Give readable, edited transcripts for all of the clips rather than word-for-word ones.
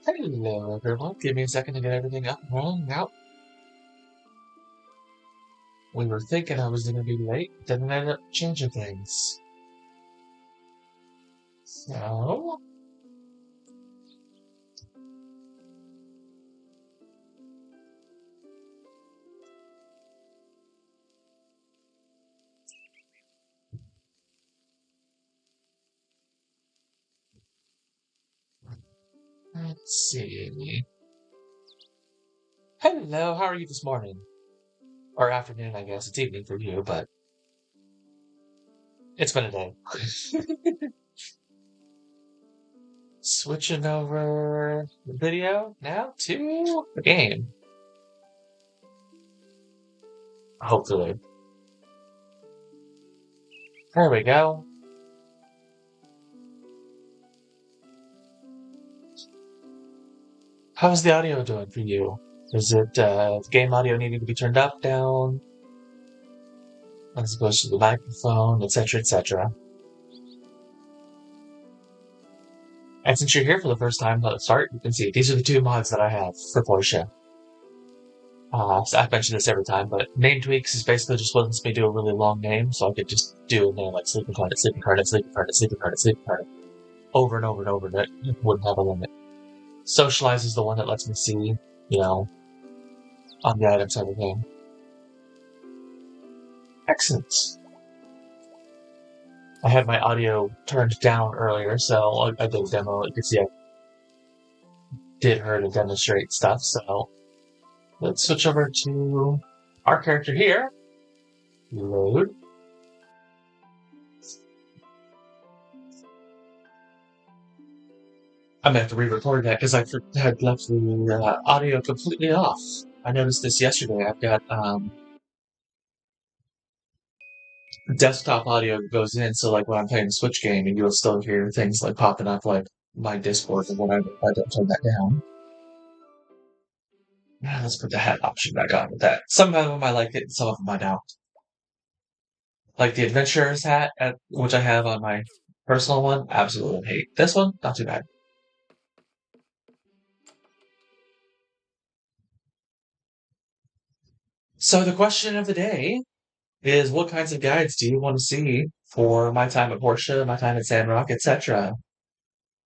Hello, everyone. Give me a second to get everything up and rolling now. We were thinking I was going to be late, then I ended up changing things. So, let's see. Hello, how are you this morning? Or afternoon, I guess. It's evening for you, but it's been a day. Switching over the video now to the game. Hopefully. There we go. How's the audio doing for you? Is it game audio needing to be turned up, down, as opposed to the microphone, etc., etc.? And since you're here for the first time, let's start. You can see these are the two mods that I have for Portia. So I've mentioned this every time, but name tweaks is basically just what lets me do a really long name, so I could just do a name like Sleep Incarnate, Sleep Incarnate, Sleep Incarnate, Sleep Incarnate, Sleep Incarnate, over and over and over, and it wouldn't have a limit. Socialize is the one that lets me see, on the items of the game. Excellent. I had my audio turned down earlier, so I did a demo. You can see I did her to demonstrate stuff, so let's switch over to our character here. Load. I'm gonna have to re-record that because I had left the audio completely off. I noticed this yesterday. I've got desktop audio that goes in, so like when I'm playing the Switch game, and you'll still hear things like popping up like my Discord or whatever if I don't turn that down. Let's put the hat option back on with that. Some of them I like it, and some of them I don't. Like the Adventurer's hat, which I have on my personal one, absolutely hate. This one, not too bad. So the question of the day is, what kinds of guides do you want to see for my time at Portia, my time at Sandrock, etc.?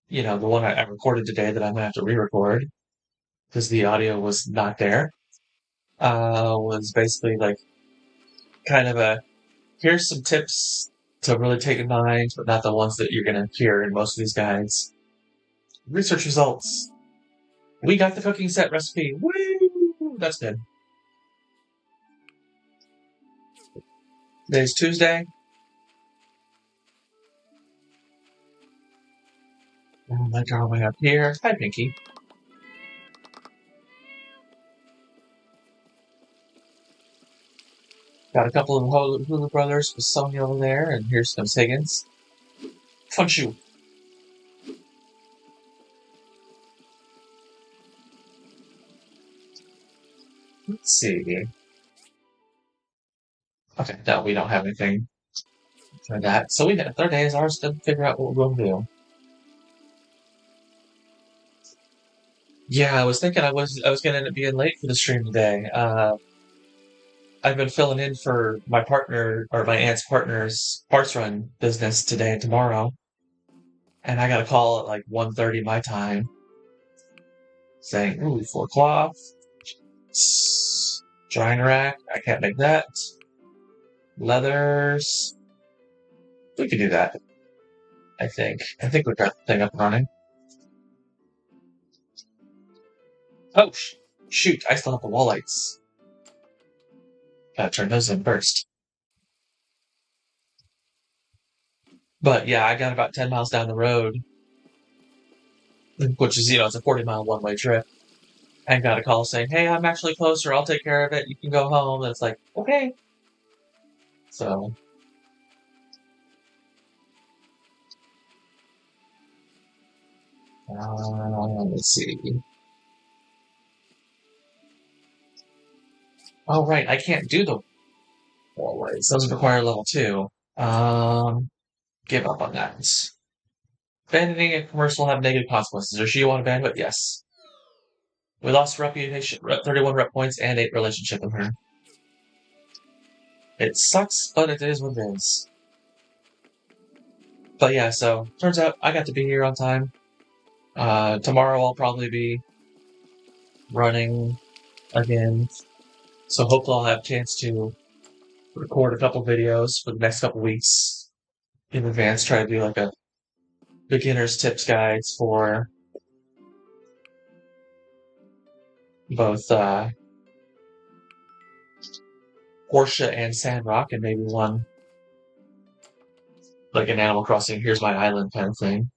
The one I recorded today that I'm gonna have to re-record because the audio was not there. Was basically like kind of here's some tips to really take in mind, but not the ones that you're gonna hear in most of these guides. Research results. We got the cooking set recipe. Woo! That's good. Today's Tuesday. And make our way up here. Hi, Pinky. Got a couple of Hulu brothers with Sonya over there, and here's some Higgins. Fun shoe. Let's see. Okay, no, we don't have anything for that. So the third day is ours to figure out what we're going to do. Yeah, I was thinking I was going to end up being late for the stream today. I've been filling in for my partner or my aunt's partner's parts run business today and tomorrow, and I got a call at like 1:30 my time saying, "Ooh, full cloth, drying rack. I can't make that. Leathers. We could do that. I think. We got the thing up and running. Oh, shoot! I still have the wall lights. Gotta turn those in first. But yeah, I got about 10 miles down the road, which is, it's a 40-mile one-way trip, and got a call saying, "Hey, I'm actually closer. I'll take care of it. You can go home." And it's like, okay. So, let's see. Oh, right, I can't do the wall lights. Those require level 2. Give up on that. Abandoning a commercial will have negative consequences. Or she want to abandon it? Yes. We lost reputation, 31 rep points, and 8 relationship with her. It sucks, but it is what it is. But yeah, so turns out I got to be here on time. Tomorrow I'll probably be running again. So hopefully I'll have a chance to record a couple videos for the next couple weeks in advance. Try to do like a beginner's tips guides for both Portia and Sandrock, and maybe one like an Animal Crossing, here's my island kind of thing.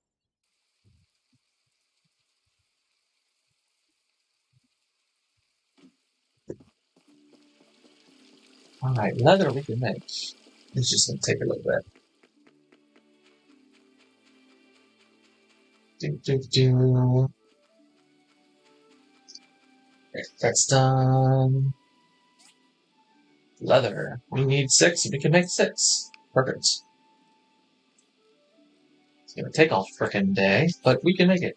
Alright, leather we can make. It's just gonna take a little bit. Do. That's done. Leather. We need 6, and we can make 6. Perfect. It's gonna take all frickin' day, but we can make it.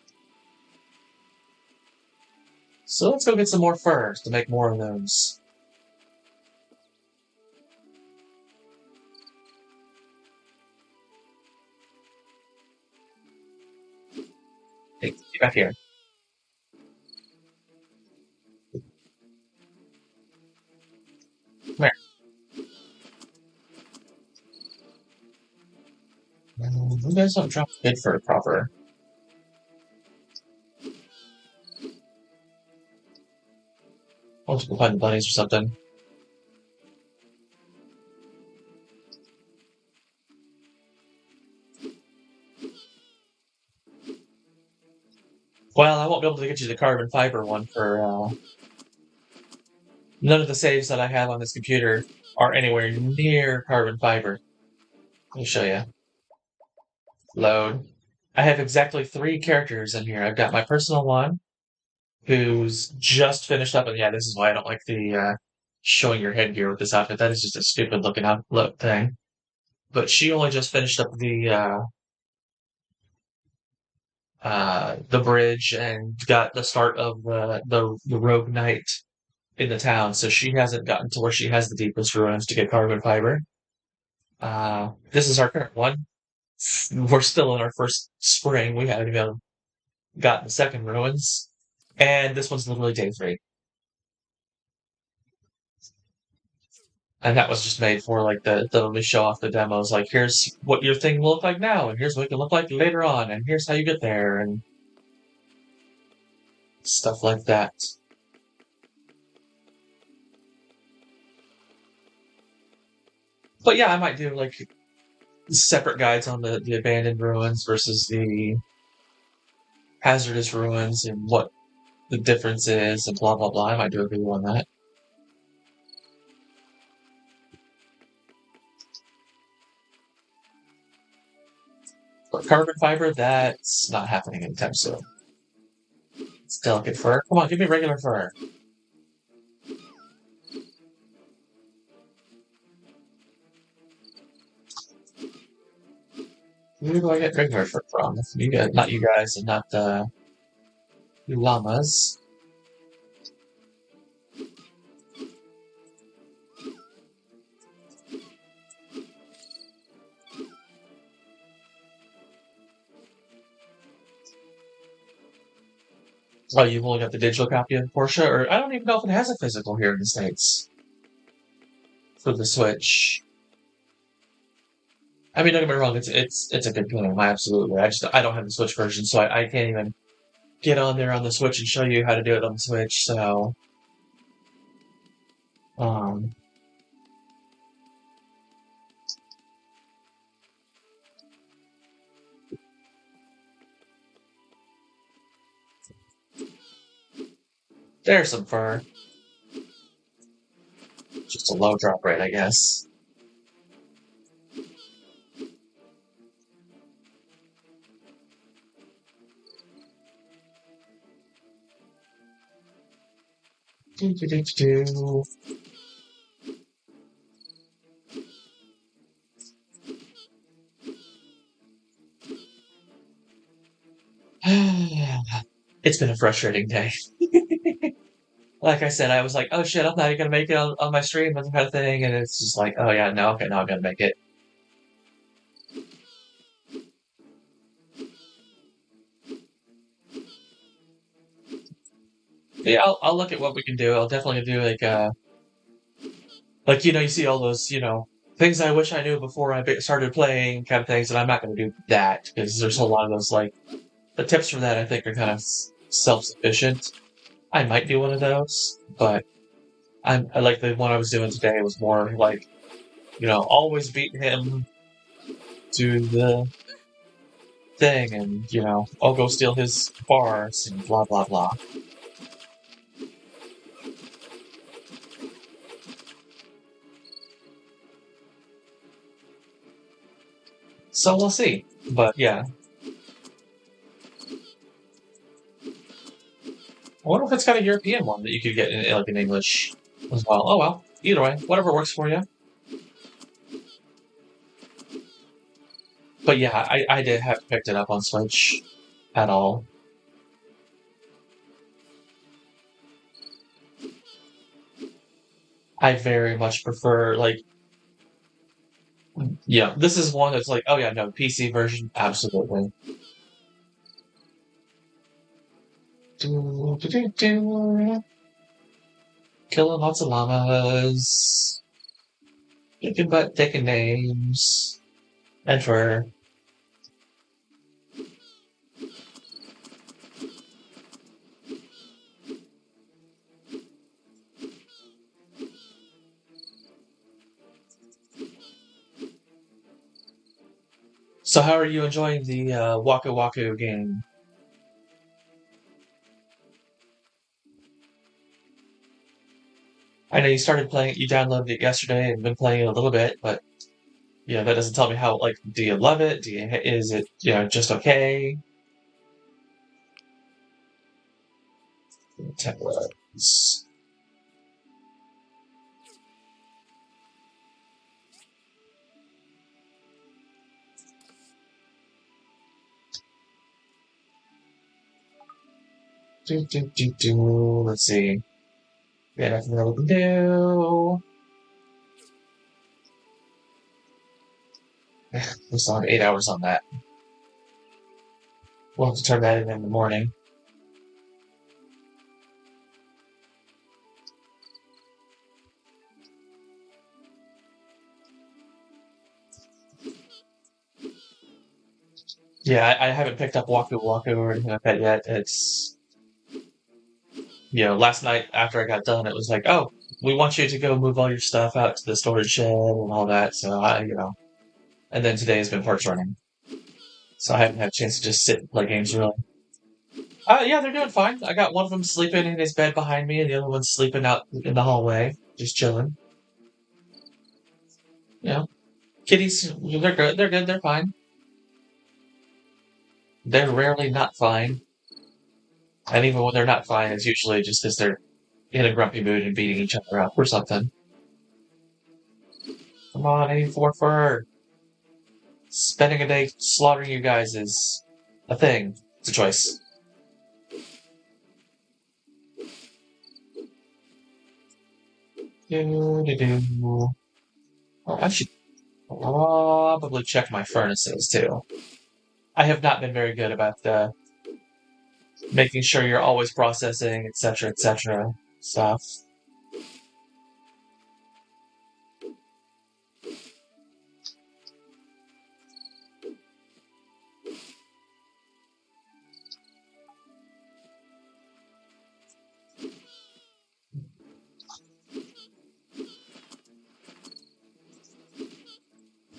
So let's go get some more fur to make more of those. Hey, get back here. Come here. You guys don't drop good fur proper. I'll just go find the bunnies or something. Well, I won't be able to get you the carbon fiber one for, none of the saves that I have on this computer are anywhere near carbon fiber. Let me show you. Load. I have exactly 3 characters in here. I've got my personal one, who's just finished up, and yeah, this is why I don't like the, showing your headgear with this outfit. That is just a stupid looking outlook thing. But she only just finished up the bridge and got the start of the rogue knight in the town, so she hasn't gotten to where she has the deepest ruins to get carbon fiber. This is our current one. We're still in our first spring. We haven't even gotten the second ruins, and this one's literally day 3. And that was just made for like the let me show off the demos. Like, here's what your thing will look like now, and here's what it can look like later on, and here's how you get there, and stuff like that. But yeah, I might do like separate guides on the abandoned ruins versus the hazardous ruins and what the difference is and blah blah blah. I might do a video on that. But carbon fiber, that's not happening anytime soon. It's delicate fur. Come on, give me regular fur. Who do I get regular fur from? You guys, not you guys, and not the llamas. Oh, you've only got the digital copy of Portia, or I don't even know if it has a physical here in the States for the Switch. I mean, don't get me wrong, it's a good game, absolutely. I don't have the Switch version, so I can't even get on there on the Switch and show you how to do it on the Switch. So, um, there's some fur. Just a low drop rate, I guess. Do. It's been a frustrating day. like I said, I was like, oh shit, I'm not even gonna make it on my stream, that kind of thing, and it's just like, oh yeah, no, okay, now I'm gonna make it. Yeah, I'll look at what we can do. I'll definitely do like you see all those things I wish I knew before I started playing kind of things, and I'm not going to do that because there's a lot of those like the tips for that I think are kind of self-sufficient. I might do one of those, but I like the one I was doing today was more like always beat him to the thing, and I'll go steal his bars and blah blah blah. So we'll see. But yeah, I wonder if it's got a European one that you could get in English as well. Oh well, either way, whatever works for you. But yeah, I did have picked it up on Switch at all. I very much prefer yeah, this is one that's like, oh yeah, no, PC version, absolutely. Killing lots of llamas, kicking butt, taking names, and for. So how are you enjoying the Waku Waku game? I know you started playing it, you downloaded it yesterday and been playing it a little bit, but that doesn't tell me how. Like, do you love it? Is it just okay? Templates. Let's see. Yeah, nothing that we can do. We still have 8 hours on that. We'll have to turn that in the morning. Yeah, I haven't picked up Waku Waku or anything like that yet. It's last night after I got done, it was like, oh, we want you to go move all your stuff out to the storage shed and all that. So and then today has been parts running, so I haven't had a chance to just sit and play games really. Yeah, they're doing fine. I got one of them sleeping in his bed behind me, and the other one's sleeping out in the hallway, just chilling. Kitties, they're good. They're good. They're fine. They're rarely not fine, and even when they're not fine, it's usually just because they're in a grumpy mood and beating each other up or something. Come on, 84 fur. Spending a day slaughtering you guys is a thing. It's a choice. Do-do-do. Oh, I should probably check my furnaces too. I have not been very good about making sure you're always processing, etc., stuff.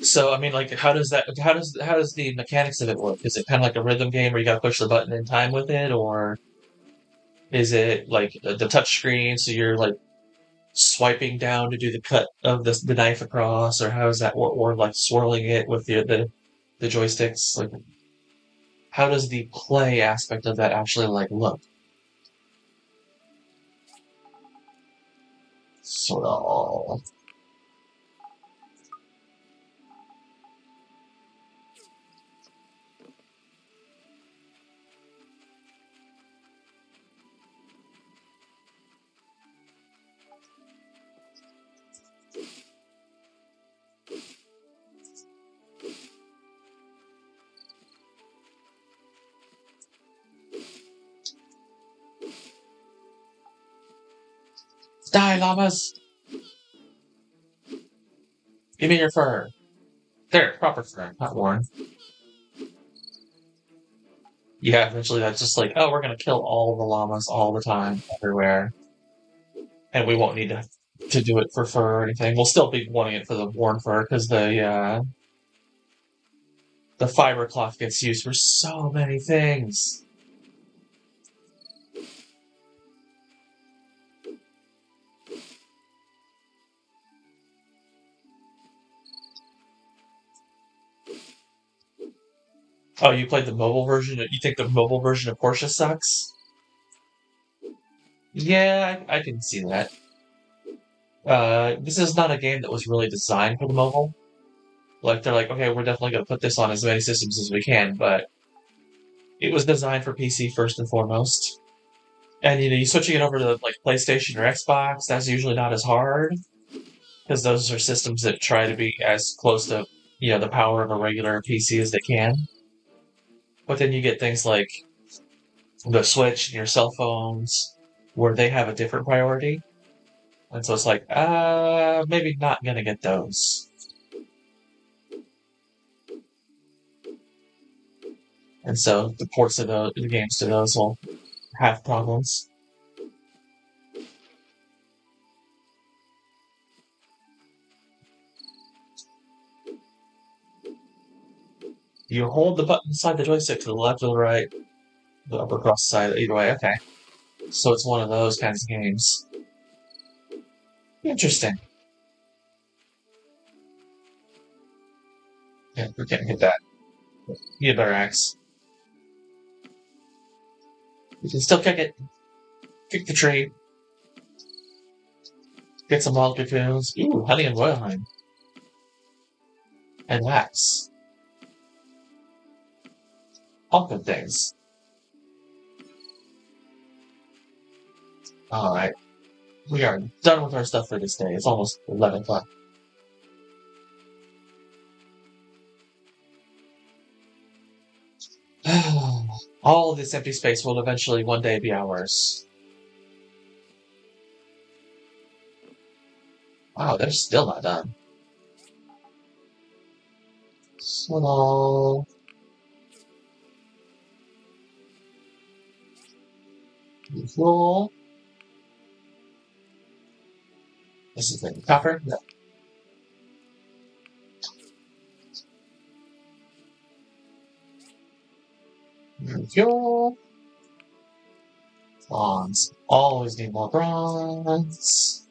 So, I mean, like, how does the mechanics of it work? Is it kind of like a rhythm game where you got to push the button in time with it, or is it like the touch screen, so you're like swiping down to do the cut of the knife across, or how is that, or like swirling it with the joysticks? Like, how does the play aspect of that actually like look? Sort of. Die, llamas! Give me your fur. There, proper fur, not worn. Yeah, eventually that's just like, oh, we're gonna kill all the llamas all the time, everywhere. And we won't need to do it for fur or anything. We'll still be wanting it for the worn fur, because the fiber cloth gets used for so many things. Oh, you played the mobile version? You think the mobile version of Portia sucks? Yeah, I can see that. This is not a game that was really designed for the mobile. Like, they're like, okay, we're definitely going to put this on as many systems as we can, but it was designed for PC first and foremost. And, you switching it over to, like, PlayStation or Xbox, that's usually not as hard, because those are systems that try to be as close to, the power of a regular PC as they can. But then you get things like the Switch and your cell phones, where they have a different priority. And so it's like, maybe not gonna get those. And so the ports of the games to those will have problems. You hold the button beside the joystick to the left or the right, the upper cross side, either way, okay. So it's one of those kinds of games. Interesting. Yeah, we can't hit that. You had better axe. You can still kick it. Kick the tree. Get some wild cocoons. Ooh, honey and royal honey. And wax. All good things. Alright. We are done with our stuff for this day. It's almost 11 o'clock. All of this empty space will eventually one day be ours. Wow, they're still not done. Small. Fuel. This is the copper. No. Fuel. Bronze. Always need more bronze.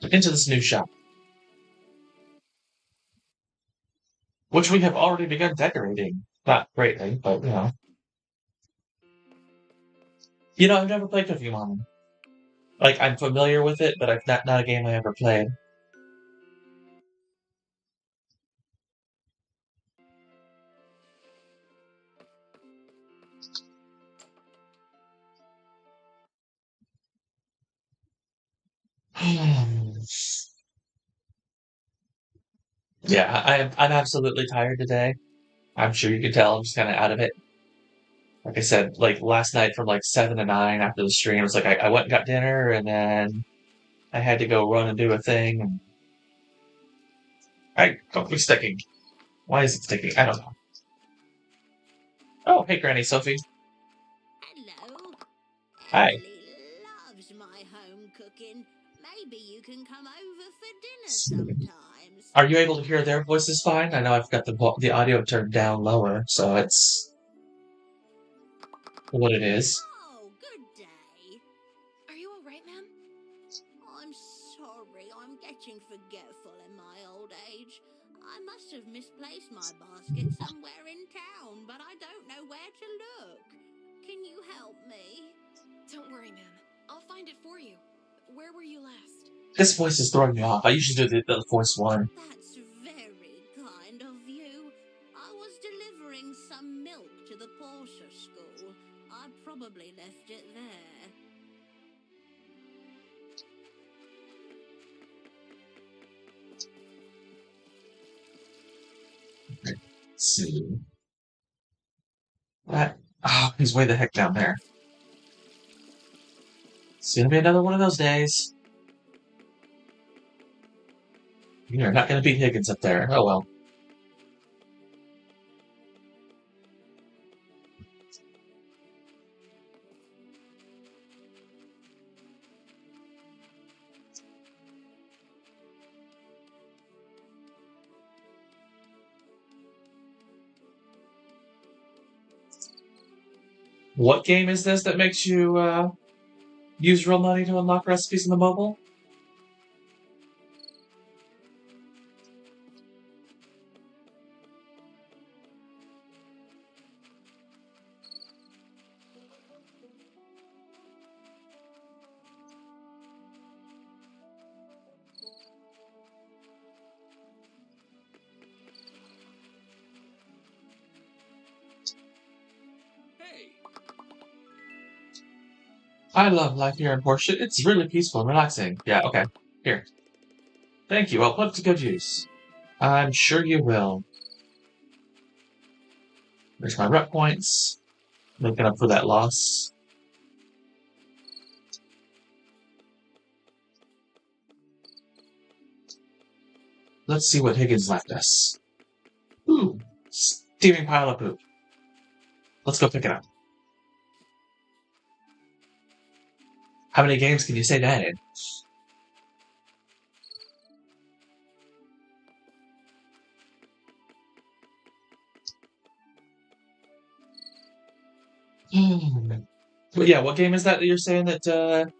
Into this new shop, which we have already begun decorating. Not greatly, but I've never played Cookie Mama. Like, I'm familiar with it, but I've not a game I ever played. Yeah, I'm absolutely tired today. I'm sure you can tell I'm just kind of out of it. Like I said, like last night from like 7 to 9 after the stream, it's like I went and got dinner and then I had to go run and do a thing. And I don't be sticking. Why is it sticking? I don't know. Oh, hey, Granny Sophie. Hello. Hi. Emily loves my home cooking. Maybe you can come over for dinner sometimes. Are you able to hear their voices fine? I know I've got the audio turned down lower, so it's what it is. Oh, good day. Are you all right, ma'am? I'm sorry, I'm getting forgetful in my old age. I must have misplaced my basket somewhere in town, but I don't know where to look. Can you help me? Don't worry, ma'am. I'll find it for you. Where were you last? This voice is throwing me off. I usually do the voice one. That's very kind of you. I was delivering some milk to the Portia school. I probably left it there. Let's see. That. Oh, He's way the heck down there. It's gonna be another one of those days. You're not gonna beat Higgins up there. Oh well. What game is this that makes you use real money to unlock recipes in the mobile? Hey, I love life here in Portia. It's really peaceful and relaxing. Yeah, okay. Here. Thank you. I'll put it to good use. I'm sure you will. There's my rep points. Making up for that loss. Let's see what Higgins left us. Ooh, steaming pile of poop. Let's go pick it up. How many games can you say that in? But yeah, what game is that you're saying that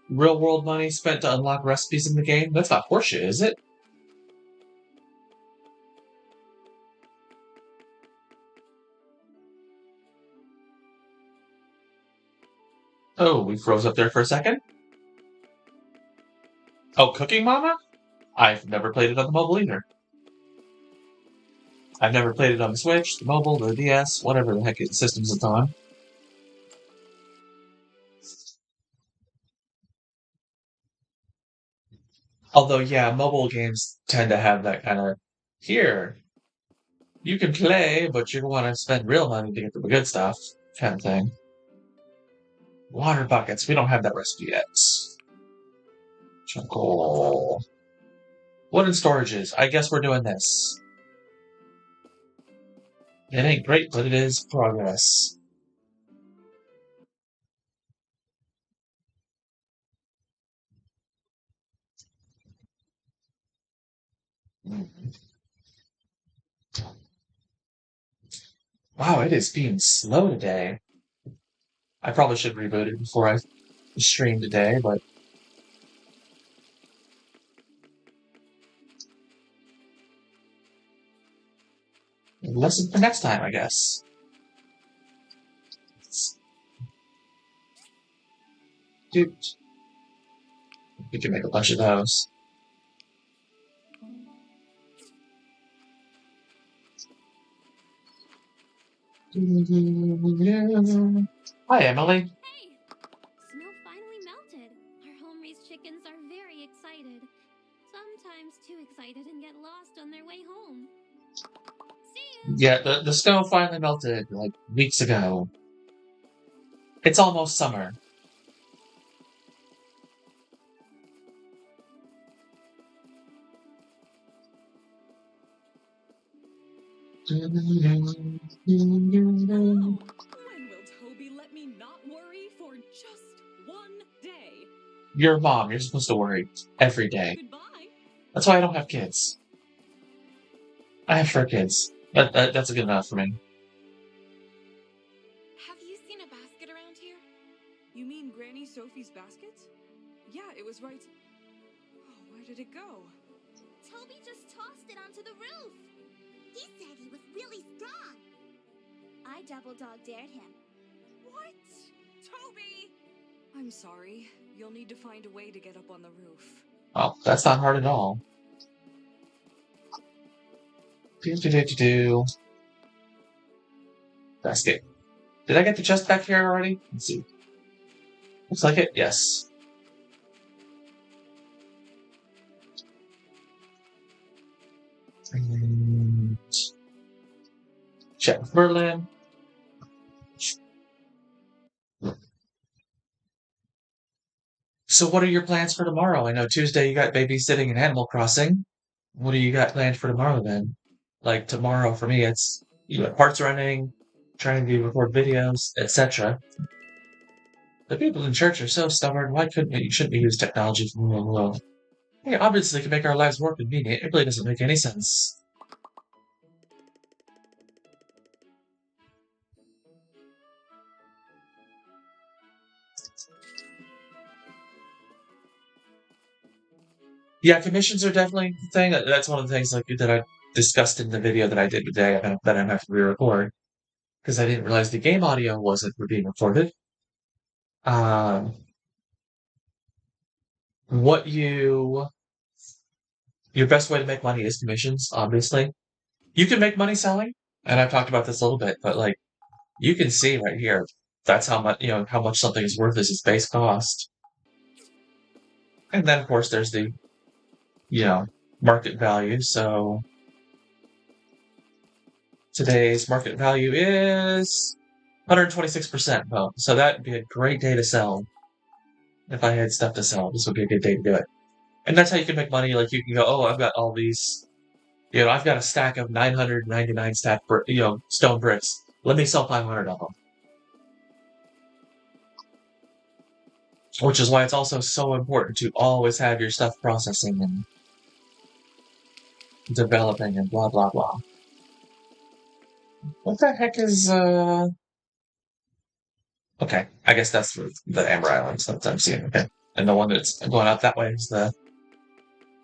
real world money spent to unlock recipes in the game? That's not Portia, is it? Oh, we froze up there for a second. Oh, Cooking Mama? I've never played it on the mobile either. I've never played it on the Switch, the mobile, the DS, whatever the heck systems it's on. Although, yeah, mobile games tend to have that kind of here, you can play, but you want to spend real money to get the good stuff kind of thing. Water buckets. We don't have that recipe yet. Charcoal. Wooden storages. I guess we're doing this. It ain't great, but it is progress. Wow, it is being slow today. I probably should reboot it before I stream today, but lesson for next time, I guess. Dude, we can make a bunch of those. Hi, Emily. Hey! Snow finally melted. Our home-raised chickens are very excited. Sometimes too excited and get lost on their way home. See ya! Yeah, the snow finally melted like weeks ago. It's almost summer. Hello. When will Toby let me not worry for just one day? You're a mom. You're supposed to worry every day. Goodbye. That's why I don't have kids. I have fur kids. That's good enough for me. Have you seen a basket around here? You mean Granny Sophie's basket? Yeah, it was right. Oh, where did it go? Toby just tossed it onto the roof. He said he was really strong. I double dog dared him. What? Toby! I'm sorry. You'll need to find a way to get up on the roof. Oh, that's not hard at all. Do. Basket. Did I get the chest back here already? Let's see. Looks like it. Yes. And Chef Berlin. So what are your plans for tomorrow? I know Tuesday you got babysitting and Animal Crossing. What do you got planned for tomorrow then? Like tomorrow for me, it's parts running, trying to record videos, etc. The people in church are so stubborn. Why couldn't we? Shouldn't we use technology from the real world? Hey, obviously, it can make our lives more convenient. It really doesn't make any sense. Yeah, commissions are definitely the thing. That's one of the things like that I discussed in the video that I did today that I'm gonna have to re-record because I didn't realize the game audio wasn't being recorded. Um, what your best way to make money is commissions, obviously. You can make money selling, and I've talked about this a little bit, but like you can see right here, that's how much how much something is worth is its base cost. And then of course there's the you know market value. So today's market value is 126%. Well, so that'd be a great day to sell. If I had stuff to sell, this would be a good day to do it. And that's how you can make money. Like you can go, oh, I've got all these, I've got a stack of 999 stone bricks. Let me sell 500 of them. Which is why it's also so important to always have your stuff processing and developing and blah blah blah. What the heck is Okay, I guess that's the Amber Islands that I'm seeing. Okay. And the one that's going out that way is the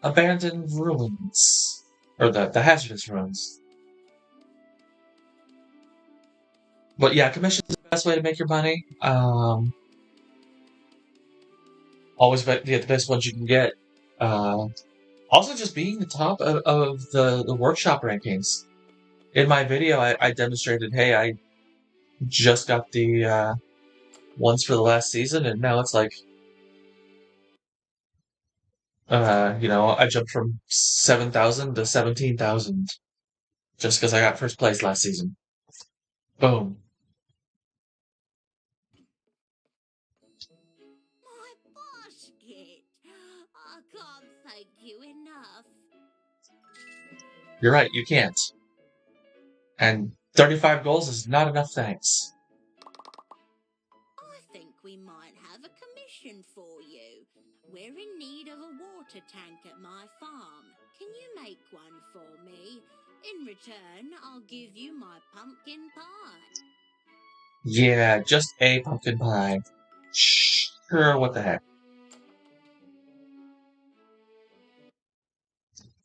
abandoned ruins. Or the hazardous ruins. But yeah, commissions is the best way to make your money. Always get the best ones you can get. Also, just being the top of the workshop rankings. In my video, I demonstrated, hey, I just got the ones for the last season, and now it's like, I jumped from 7,000 to 17,000 just because I got first place last season. Boom. My basket! I can't thank you enough. You're right, you can't. And 35 goals is not enough thanks. I think we might have a commission for you. We're in need of a water tank at my farm. Can you make one for me? In return, I'll give you my pumpkin pie. Yeah, just a pumpkin pie. Sure, what the heck.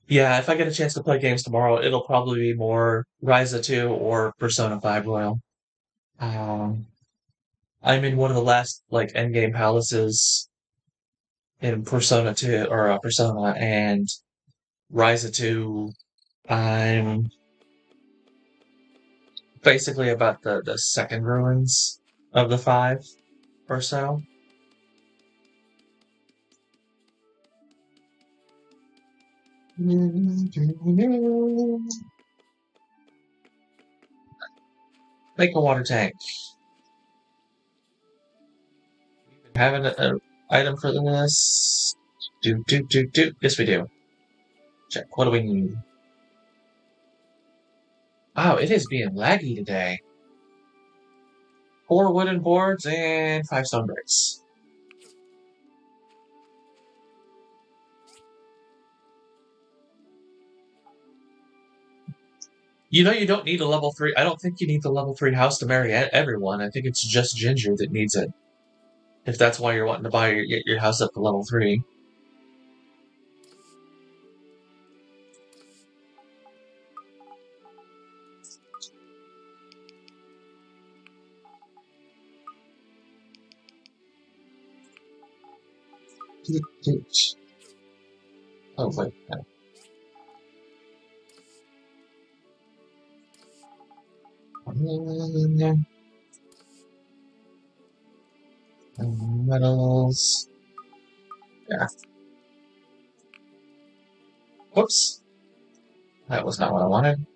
Yeah, if I get a chance to play games tomorrow, it'll probably be more Ryza 2 or Persona 5 Royal. Um, I'm in one of the last, like, endgame palaces in Persona 2, or Persona, and Ryza 2, I'm basically about the second ruins of the 5 or so. Make a water tank. Have an item for this. Do. Yes, we do. Check. What do we need? Oh, it is being laggy today. 4 wooden boards and 5 stone bricks. You don't need a level 3. I don't think you need the level 3 house to marry everyone. I think it's just Ginger that needs it. If that's why you're wanting to buy your house up to level 3. Oh, wait. Metals. Yeah. Whoops. That was not what I wanted.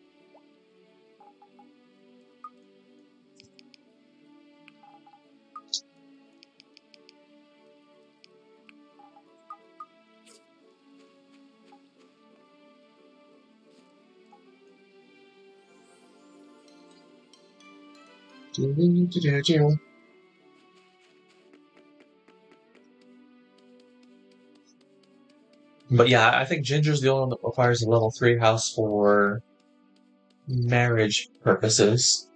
But yeah, I think Ginger's the only one that requires a level 3 house for marriage purposes.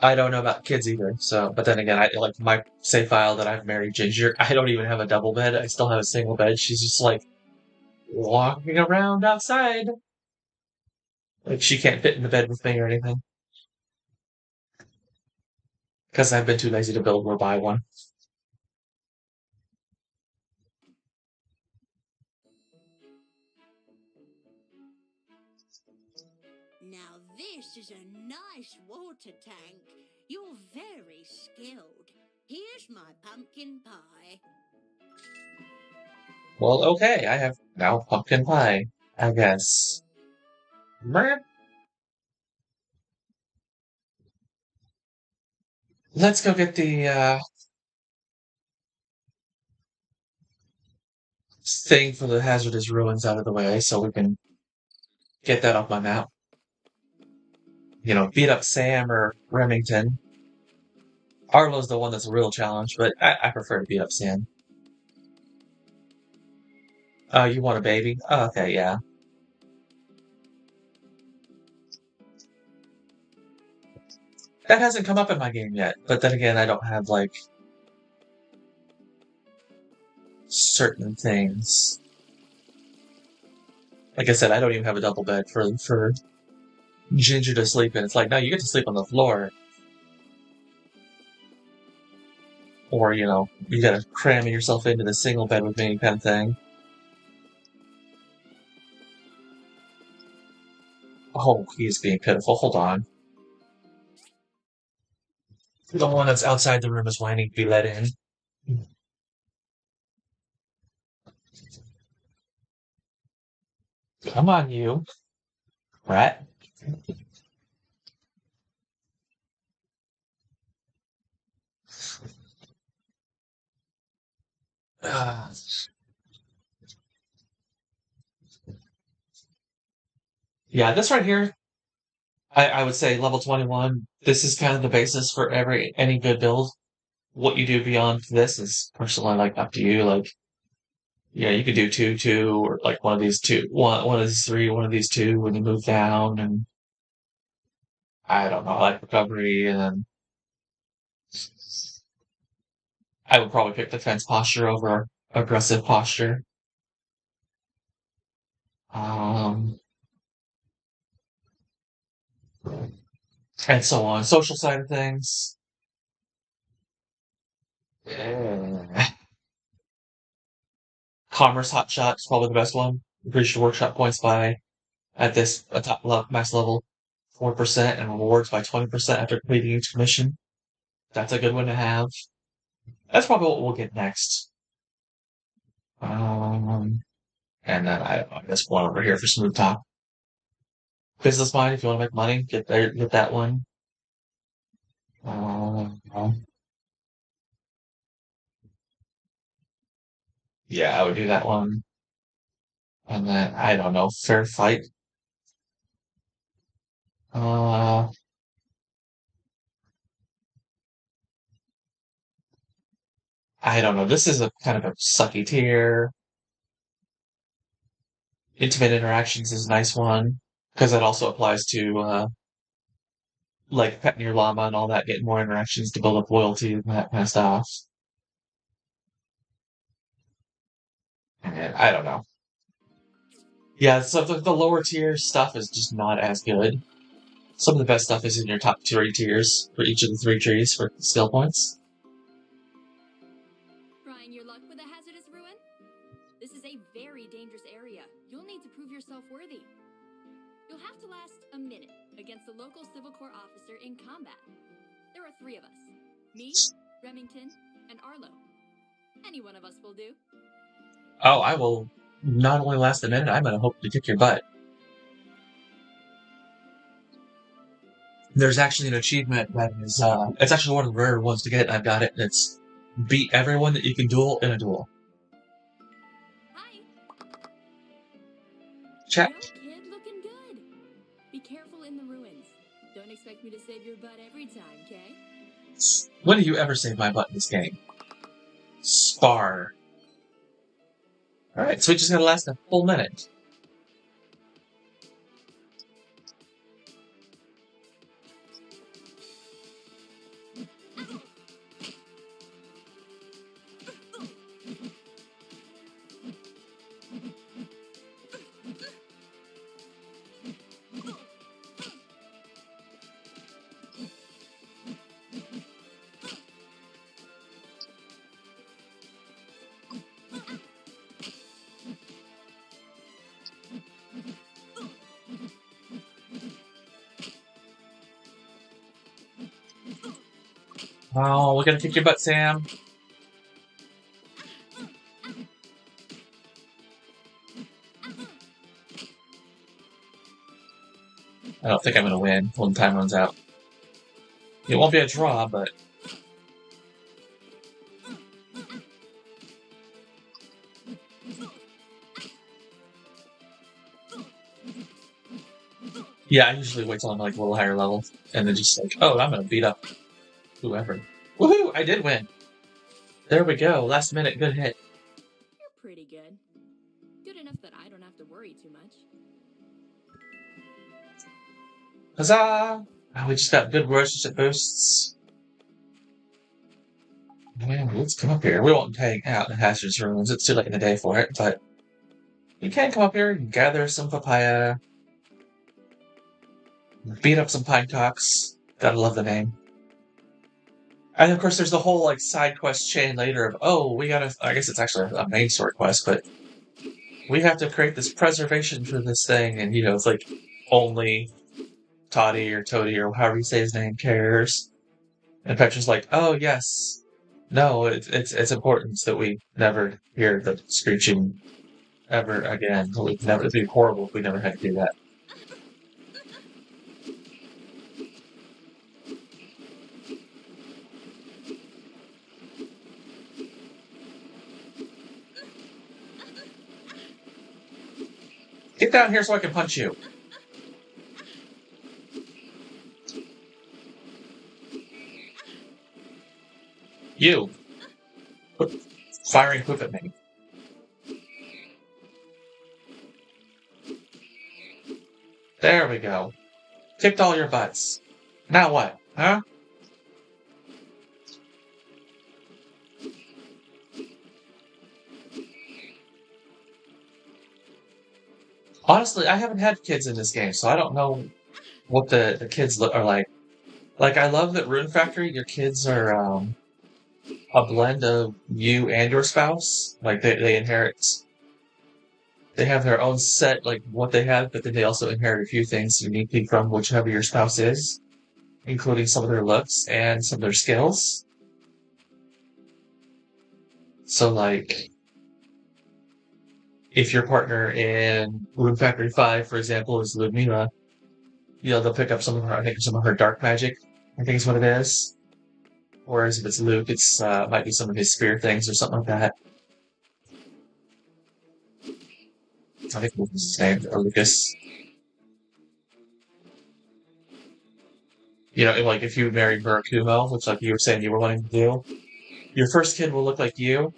I don't know about kids either, so, but then again, I like my save file that I've married Ginger, I don't even have a double bed, I still have a single bed. She's just like walking around outside. Like she can't fit in the bed with me or anything. Because I've been too lazy to build or buy one. Now this is a nice water tank. You're very skilled. Here's my pumpkin pie. Well, okay, I have now pumpkin pie, I guess. Meh. Let's go get the thing for the hazardous ruins out of the way so we can get that off my map. You know, beat up Sam or Remington. Arlo's the one that's a real challenge, but I prefer to beat up Sam. You want a baby? Oh, okay, yeah. That hasn't come up in my game yet, but then again, I don't have, like, certain things. Like I said, I don't even have a double bed for Ginger to sleep in. It's like, no, you get to sleep on the floor. Or, you know, you gotta cram yourself into the single bed with me kind of thing. Oh, he's being pitiful. Hold on. The one that's outside the room is whining to be let in. Come on, you. Rat. Uh, yeah, this right here, I would say level 21. This is kind of the basis for any good build. What you do beyond this is personally like up to you. Like, yeah, you could do two, two, or like one of these two, one of these three, one of these two when you move down, and I don't know, like recovery, and then I would probably pick defense posture over aggressive posture. Um, and so on. Social side of things. eh, Commerce Hotshot is probably the best one. Increase your workshop points by at this a top max level 4% and rewards by 20% after completing each commission. That's a good one to have. That's probably what we'll get next. Um, and then I guess one over here for smooth talk. Business mind, if you want to make money, get that one. Um, yeah, I would do that one. And then I don't know, fair fight. Uh, I don't know. This is a kind of a sucky tier. Intimate interactions is a nice one because that also applies to like petting your llama and all that, getting more interactions to build up loyalty and that kind of stuff. And I don't know. Yeah, so the lower tier stuff is just not as good. Some of the best stuff is in your top three tiers for each of the three trees for skill points. Trying your luck with a hazardous ruin? This is a very dangerous area. You'll need to prove yourself worthy. You'll have to last a minute against a local Civil Corps officer in combat. There are 3 of us. Me, Remington, and Arlo. Any one of us will do. Oh, I will not only last a minute, I'm gonna hope to kick your butt. There's actually an achievement that is, it's actually one of the rare ones to get, and I've got it, and it's beat everyone that you can duel in a duel. Hi! Check. Young kid looking good. Be careful in the ruins. Don't expect me to save your butt every time, okay? When do you ever save my butt in this game? Spar. Alright, so we just gotta last a full minute. Oh, we're gonna kick your butt, Sam. I don't think I'm gonna win when time runs out. It won't be a draw, but... Yeah, I usually wait till I'm like a little higher level, and then just like, oh, I'm gonna beat up whoever. Woohoo! I did win! There we go, last minute, good hit. You're pretty good. Good enough that I don't have to worry too much. Huzzah! Oh, we just got good relationship boosts. Man, let's come up here. We won't hang out in Hazardous Ruins, it's too late in the day for it, but... You can come up here and gather some papaya. Beat up some pine cocks. Gotta love the name. And of course, there's the whole like side quest chain later of, oh, we gotta. I guess it's actually a main story quest, but we have to create this preservation for this thing, and it's like only Toddy or Toady or however you say his name cares. And Petra's like, oh yes, no, it's important that we never hear the screeching ever again. It'd be horrible if we never had to do that. Get down here so I can punch you. You. Quit firing poop at me. There we go. Kicked all your butts. Now what, huh? Honestly, I haven't had kids in this game, so I don't know what the kids are like. Like, I love that Rune Factory, your kids are a blend of you and your spouse. Like, they inherit... They have their own set, like, what they have, but then they also inherit a few things uniquely from whichever your spouse is, including some of their looks and some of their skills. So, like... If your partner in Rune Factory 5, for example, is Ludmilla, they'll pick up some of her dark magic, I think is what it is. Whereas if it's Luke, it's might be some of his spear things or something like that. I think Luke is his name, or Lucas. Like if you marry Murakumo, which like you were saying you were wanting to do, your first kid will look like you,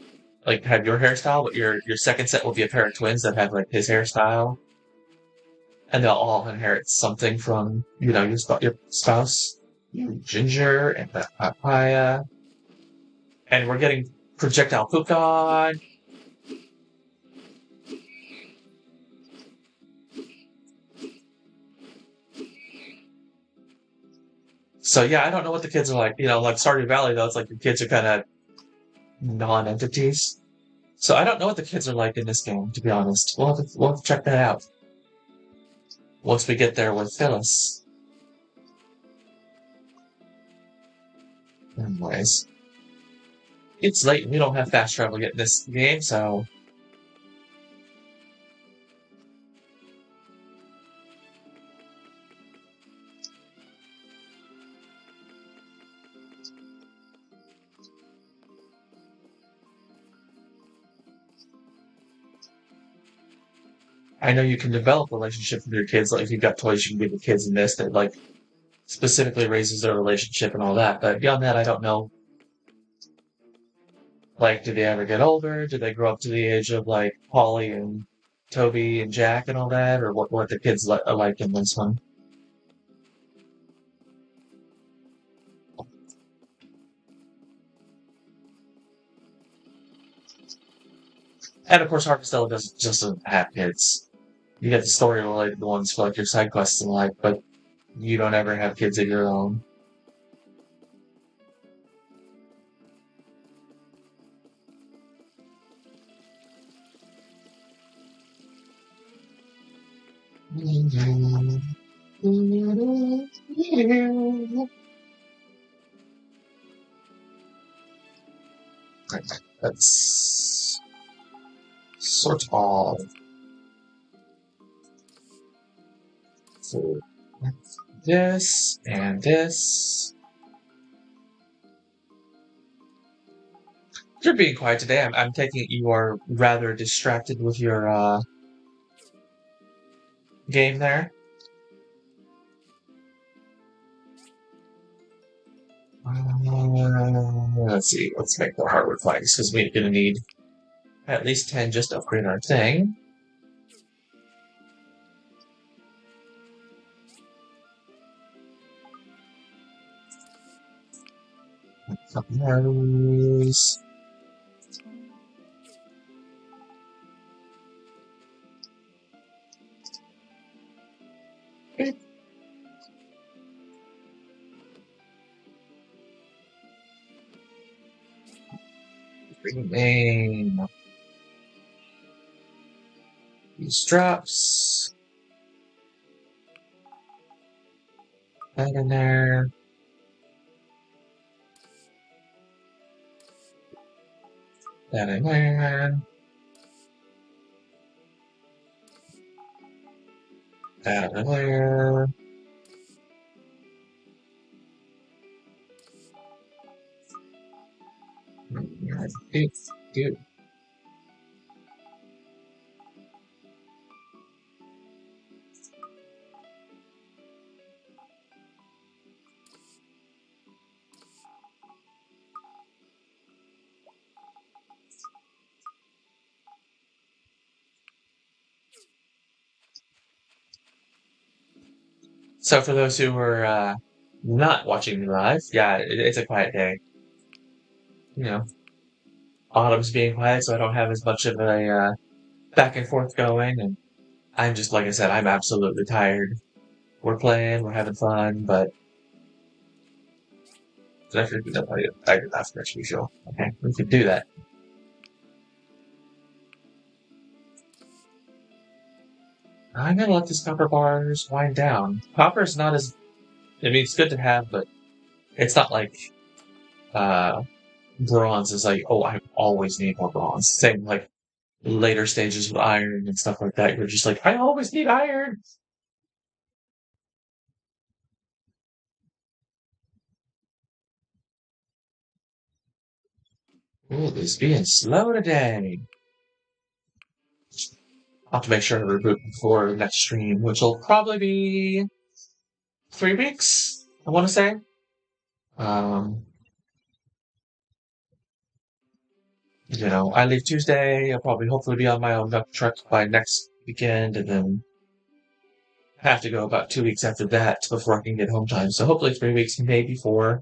like have your hairstyle, but your second set will be a pair of twins that have like his hairstyle. And they'll all inherit something from, your spouse, Ginger, and the papaya. And we're getting projectile pooped on. So yeah, I don't know what the kids are like. Like Stardew Valley, though, it's like the kids are kind of non-entities. So I don't know what the kids are like in this game, to be honest. We'll have to check that out once we get there with Phyllis. Anyways. It's late and we don't have fast travel yet in this game, so... I know you can develop relationships with your kids. Like if you've got toys, you can give the kids in this that like specifically raises their relationship and all that. But beyond that, I don't know. Like, do they ever get older? Do they grow up to the age of like Polly and Toby and Jack and all that, or what the kids are like in this one? And of course, Harvestella doesn't just have kids. You get the story related ones for like your side quests and like, but you don't ever have kids of your own. Let's sort of. So this and this. You're being quiet today. I'm taking it you are rather distracted with your game there. Let's see. Let's make more hardwood planks because we're going to need at least 10 just to upgrade our thing. Couple arrows. Rename these drops. That in there. That in there. That in there. Good. So for those who were not watching me live, yeah, it's a quiet day. You know, autumn's being quiet, so I don't have as much of a back and forth going, and I'm just like I said, I'm absolutely tired. We're playing, we're having fun, but did I forget to tell you? I did not forget to show. Okay, we could do that. I'm gonna let these copper bars wind down. Copper is not as, I mean, it's good to have, but it's not like uh bronze is like, oh, I always need more bronze. Same like later stages with iron and stuff like that. You're just like, I always need iron. Ooh, it's being slow today. I'll have to make sure to reboot before the next stream, which will probably be 3 weeks, I want to say. Um, I leave Tuesday. I'll probably hopefully be on my own dump truck by next weekend, and then have to go about 2 weeks after that before I can get home time. So hopefully 3 weeks, maybe 4.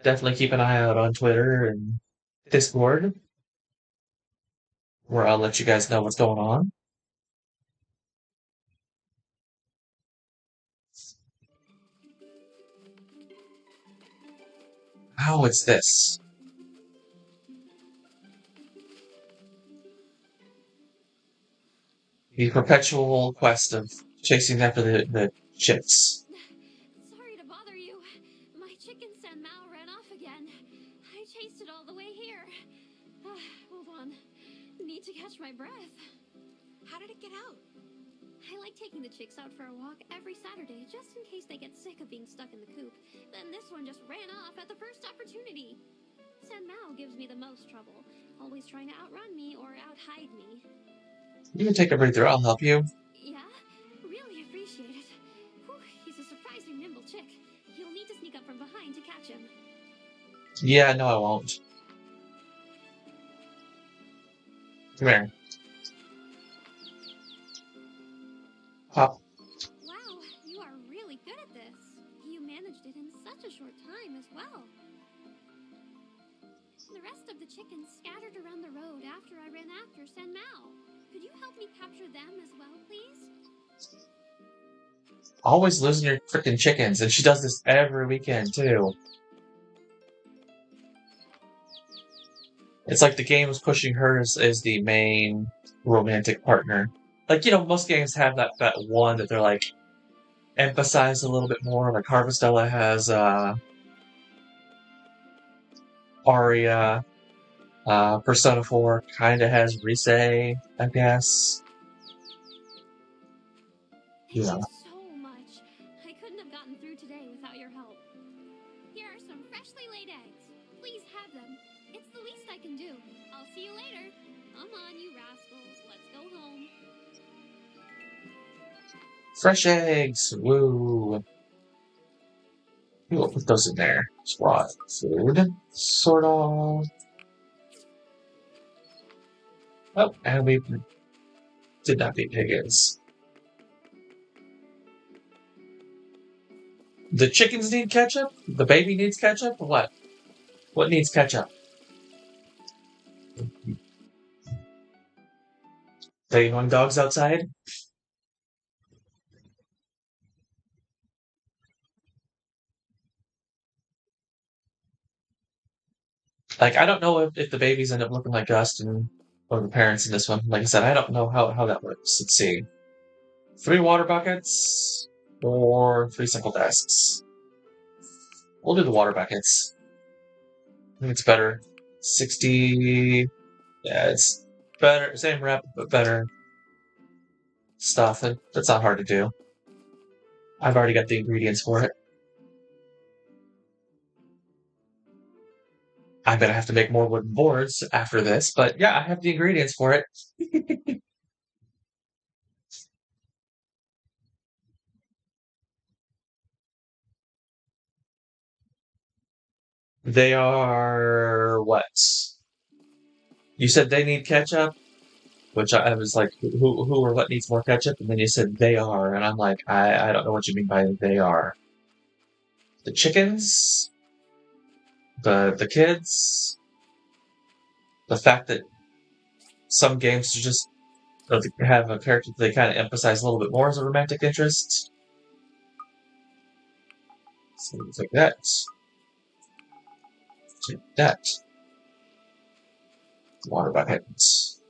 Definitely keep an eye out on Twitter and Discord, where I'll let you guys know what's going on. Oh, it's this. The perpetual quest of chasing after the chicks. Sorry to bother you. My chicken San Mao ran off again. I chased it all the way here. Hold on. Need to catch my breath. How did it get out? I like taking the chicks out for a walk every Saturday, just in case they get sick of being stuck in the coop. Then this one just ran off at the first opportunity. San Mao gives me the most trouble, always trying to outrun me or outhide me. You can take a breather. I'll help you. Yeah? Really appreciate it. Whew, he's a surprisingly nimble chick. Yeah, no, I won't. Come here. Pop. Wow, you are really good at this. You managed it in such a short time as well. The rest of the chickens scattered around the road after I ran after Sen Mao. Could you help me capture them as well, please? Always losing your freaking chickens, and she does this every weekend, too. It's like the game is pushing her as the main romantic partner. Like, most games have that one that they're like, emphasize a little bit more. Like Harvestella has Aria. Persona 4 kind of has Rise, I guess. Thank Yeah. you so much. I couldn't have gotten through today without your help. Here are some freshly laid eggs. Please have them. It's the least I can do. I'll see you later. Come on, you rascals. Let's go home. Fresh eggs. Woo. We'll put those in there. Squad food. Sort of. Oh, and we did not beat Higgins. The chickens need ketchup? The baby needs ketchup? Or what? What needs ketchup? They want dogs outside? Like, I don't know if the babies end up looking like us and or the parents in this one. Like I said, I don't know how that works. Let's see. 3 water buckets or 3 simple desks. We'll do the water buckets. I think it's better. 60. Yeah, it's better. Same rep, but better stuff. That's not hard to do. I've already got the ingredients for it. I'm gonna have to make more wooden boards after this, but yeah, I have the ingredients for it. They are what? You said they need ketchup, which I was like, who or what needs more ketchup? And then you said they are, and I'm like, I don't know what you mean by they are. The chickens, the kids, the fact that some games just have a character that they kind of emphasize a little bit more as a romantic interest. So like that. Take that. Water buckets.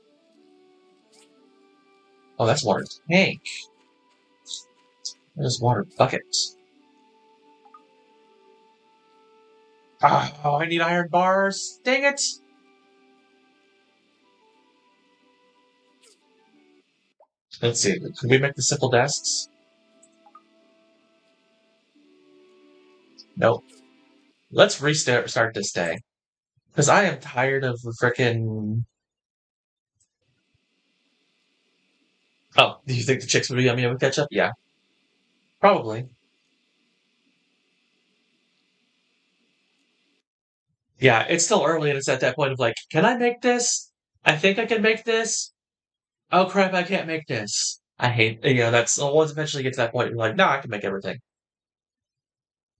Oh, that's water tank. There's water bucket. Oh, I need iron bars. Dang it! Let's see. Can we make the simple desks? Nope. Let's start this day. Because I am tired of the frickin'. Oh, do you think the chicks would be yummy with ketchup? Yeah. Probably. Yeah, it's still early and it's at that point of like, can I make this? I think I can make this. Oh crap, I can't make this. I hate, that's, once eventually get to that point, you're like, no, I can make everything.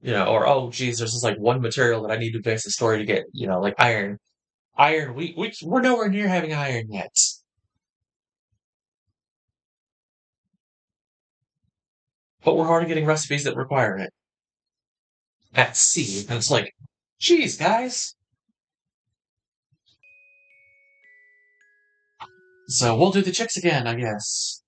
Or, oh geez, there's just like one material that I need to advance the story to get, like iron. Iron, we're nowhere near having iron yet. But we're already getting recipes that require it. At sea. And it's like, geez, guys. So we'll do the chicks again, I guess.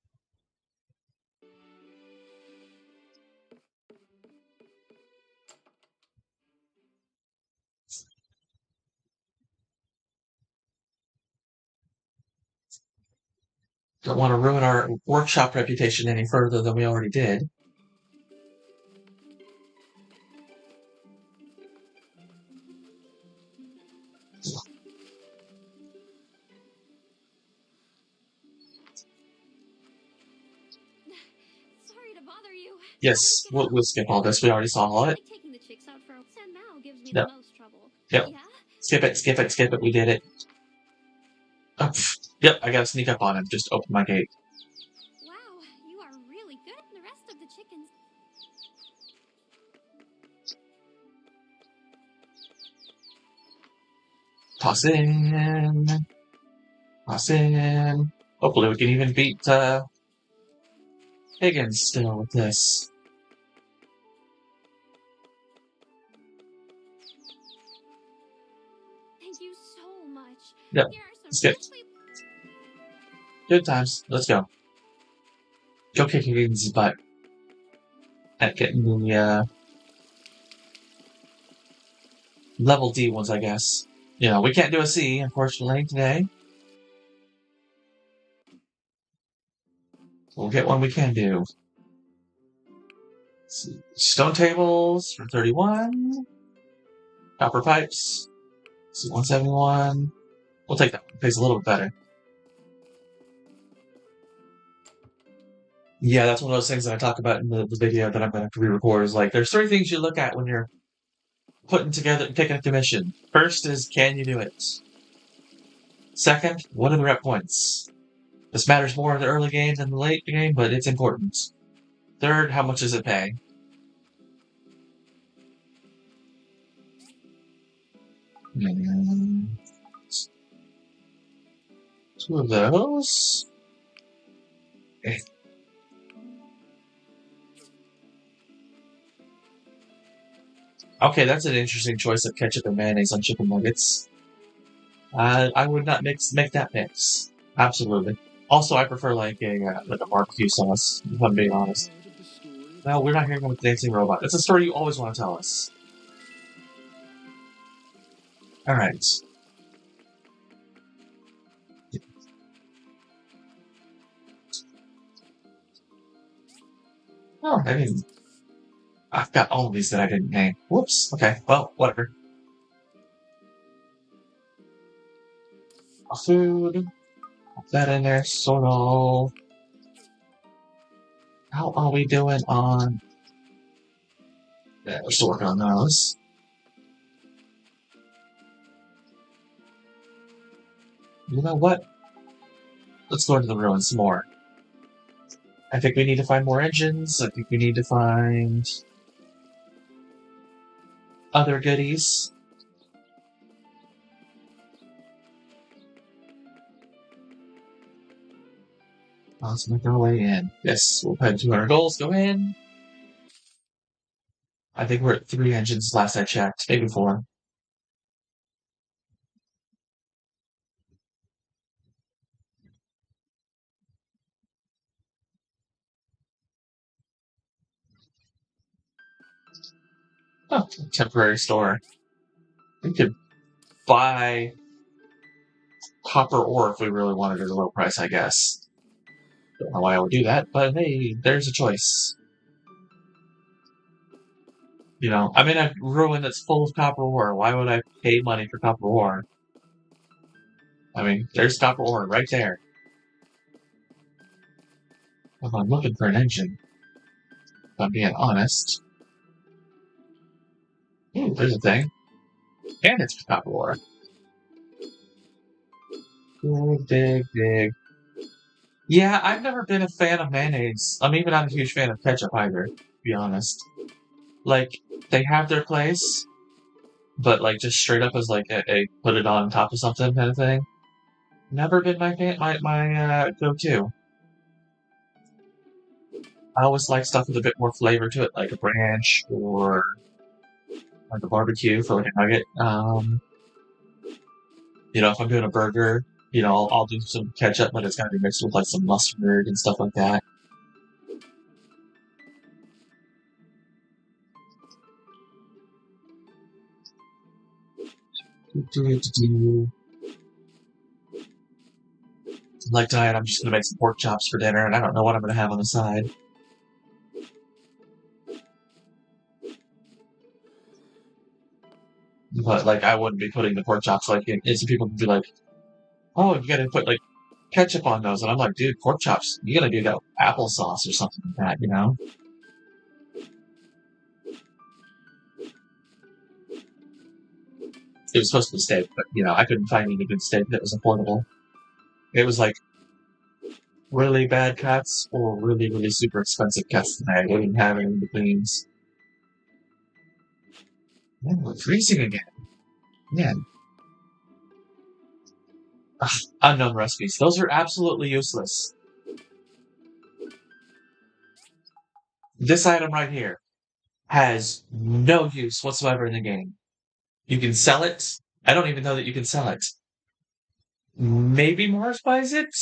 Don't want to ruin our workshop reputation any further than we already did. Sorry to bother you. Yes, we'll skip all this. We already saw all of it. Taking the chicks out for Sen Mao gives me Yep. the most trouble. Yep. Yeah? Skip it, skip it, skip it. We did it. Oh, yep, I gotta sneak up on him. Just open my gate. Wow, you are really good. The rest of the chickens. Toss in. Toss in. Hopefully we can even beat Higgins still with this. Thank you so much. Yep. Here are some Skip. freshly. Good times. Let's go. Go kick Higgins' butt at getting the level D ones, I guess. You know, we can't do a C, unfortunately, today. We'll get one we can do. Let's see. Stone tables for 31. Copper pipes. Let's see, 171. We'll take that one. Pays a little bit better. Yeah, that's one of those things that I talk about in the video that I'm going to re-record. Is like, there's 3 things you look at when you're picking a commission. First is, can you do it? Second, what are the rep points? This matters more in the early game than the late game, but it's important. Third, how much does it pay? And 2 of those. Okay, that's an interesting choice of ketchup and mayonnaise on chicken nuggets. I would not make that mix. Absolutely. Also, I prefer like a barbecue sauce, if I'm being honest. No, we're not hearing with the dancing robot. It's a story you always want to tell us. Alright. Oh, I've got all of these that I didn't name. Whoops. Okay, well, whatever. Food. Put that in there, sort of. How are we doing on... Yeah, we're still working on those. You know what? Let's go into the ruins some more. I think we need to find more engines. I think we need to find other goodies. Let's make our way in. Yes, we'll pay 200 goals, go in. I think we're at 3 engines last I checked, maybe 4. Oh, temporary store. We could buy copper ore if we really wanted at a low price, I guess. Don't know why I would do that, but hey, there's a choice. You know, I'm in a ruin that's full of copper ore. Why would I pay money for copper ore? I mean, there's copper ore right there. If I'm looking for an engine, if I'm being honest. Ooh, there's a thing. And it's copper ore. Dig. Yeah, I've never been a fan of mayonnaise. I'm even not a huge fan of ketchup either, to be honest. Like, they have their place, but like just straight up as like a put it on top of something kind of thing. Never been my go-to. I always like stuff with a bit more flavor to it, like a ranch or like a barbecue for like a nugget. You know, if I'm doing a burger, you know, I'll do some ketchup, but it's gotta be mixed with like some mustard and stuff like that. Like tonight, I'm just gonna make some pork chops for dinner, and I don't know what I'm gonna have on the side. But like, I wouldn't be putting the pork chops like in. Some people would be like, "Oh, you gotta put like ketchup on those," and I'm like, "Dude, pork chops, you gotta do that with applesauce or something like that, you know?" it was supposed to be steak, but I couldn't find any good steak that was affordable. It was like really bad cuts or really, really super expensive cuts today. They didn't have any in betweens. Man, we're freezing again. Man. Ugh, unknown recipes. Those are absolutely useless. This item right here has no use whatsoever in the game. You can sell it. I don't even know that you can sell it. Maybe Mars buys it,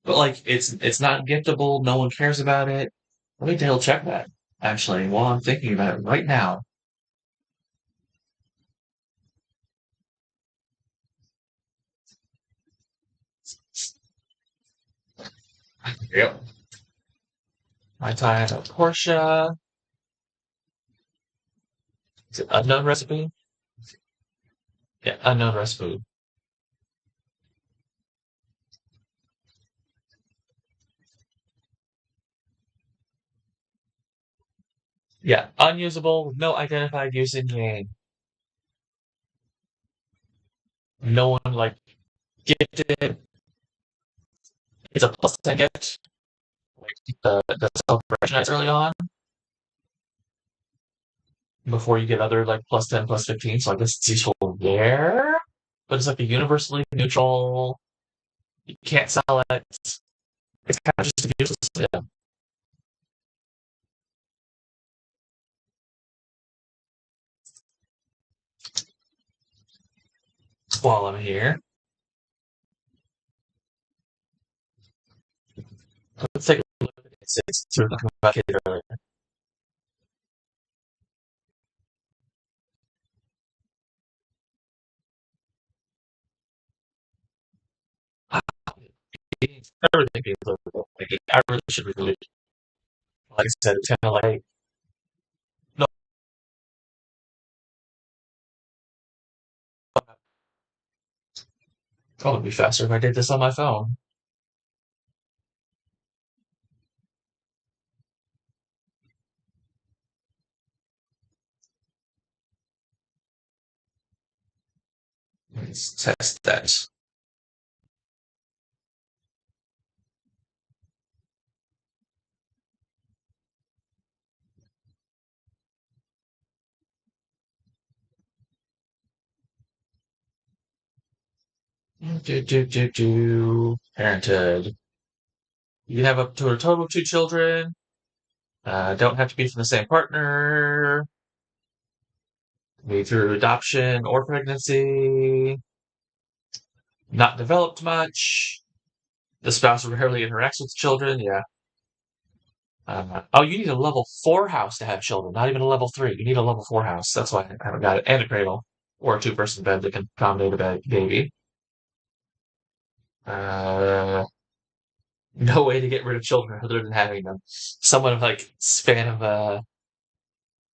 but like it's not giftable. No one cares about it. Let me double check that actually while I'm thinking about it right now. Yep. My time at Portia. Is it unknown recipe? Yeah, unknown recipe. Yeah, unusable. No identified use in game. No one like gifted. It's a plus 10 gift. Like the celebration nights early on before you get other like plus 10, plus 15. So I guess it's useful there. But it's like a universally neutral. You can't sell it. It's kind of just useless. Yeah. While I'm here, let's take a look at it. Six. We were talking about kids earlier. Everything being livable. Like, I really should read it. Like I said, it's kind of like no. Oh, it'd be faster if I did this on my phone. Let's test that. Parenthood. You can have up to a total of 2 children. Don't have to be from the same partner. Be through adoption or pregnancy. Not developed much. The spouse rarely interacts with children. Yeah. Oh, you need a level 4 house to have children, not even a level 3. You need a level 4 house. That's why I haven't got it. And a cradle. Or a 2-person bed that can accommodate a baby. Uh, no way to get rid of children other than having them. Someone like fan of